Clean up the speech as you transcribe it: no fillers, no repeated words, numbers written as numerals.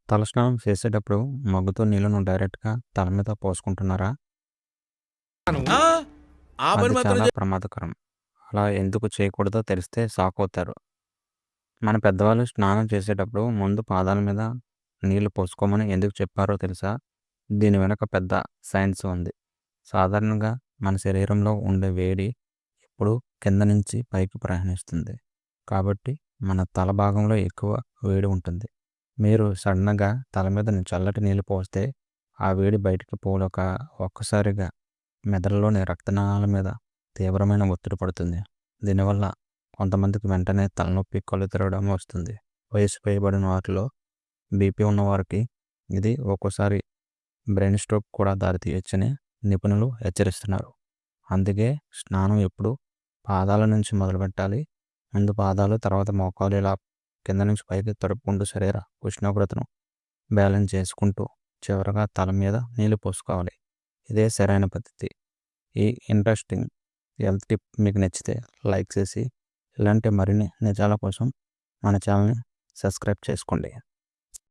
తలస్నానం చేసేటప్పుడు మగ్గుతో నీళ్ళను డైరెక్ట్‌గా తల మీద పోసుకుంటున్నారా? ఆ! ఆ పని అది మాత్రం చాలా ప్రమాదకరం. అలా ఎందుకు చేయకూడదో తెలిస్తే షాకవుతారు. మన పెద్దవాళ్ళు స్నానం చేసేటప్పుడు ముందు పాదాల మీద నీళ్లు పోసుకోమని ఎందుకు చెప్పారో తెలుసా? దీని వెనక పెద్ద సైన్స్ ఉంది. సాధారణంగా మన శరీరంలో ఉండే వేడి ఎప్పుడూ కింద నుంచి పైకి ప్రయాణిస్తుంది. కాబట్టి మన తల భాగంలో ఎక్కువ వేడి ఉంటుంది. మీరు సడన్‌గా తల మీద చల్లటి నీళ్లు పోస్తే ఆ వేడి బయటికి పోలేక ఒక్కసారిగా మెదడులోని రక్తనాళాల మీద తీవ్రమైన ఒత్తిడి పడుతుంది. దీనివల్ల కొంతమందికి వెంటనే తలనొప్పి, కళ్ళు తిరగడం వస్తుంది. వయసు పైబడిన వారిలో, బీపీ ఉన్నవారికి ఇది ఒక్కోసారి బ్రెయిన్ స్ట్రోక్ కూడా దారితీయొచ్చని నిపుణులు హెచ్చరిస్తున్నారు. అందుకే స్నానం ఎప్పుడు పాదాల నుంచి మొదలుపెట్టాలి. ముందు పాదాలు, తర్వాత మోకాలు ఇలా కింద నుంచి పైకి తడుపుకుంటూ శరీర ఉష్ణోగ్రతను బ్యాలెన్స్ చేసుకుంటూ చివరగా తల మీద నీళ్లు పోసుకోవాలి. ఇదే సరైన పద్ధతి. ఈ ఇంట్రెస్టింగ్ హెల్త్ టిప్ మీకు నచ్చితే లైక్ చేసి ఇలాంటి మరిన్ని నిజాల కోసం మన ఛానల్ని సబ్స్క్రైబ్ చేసుకోండి.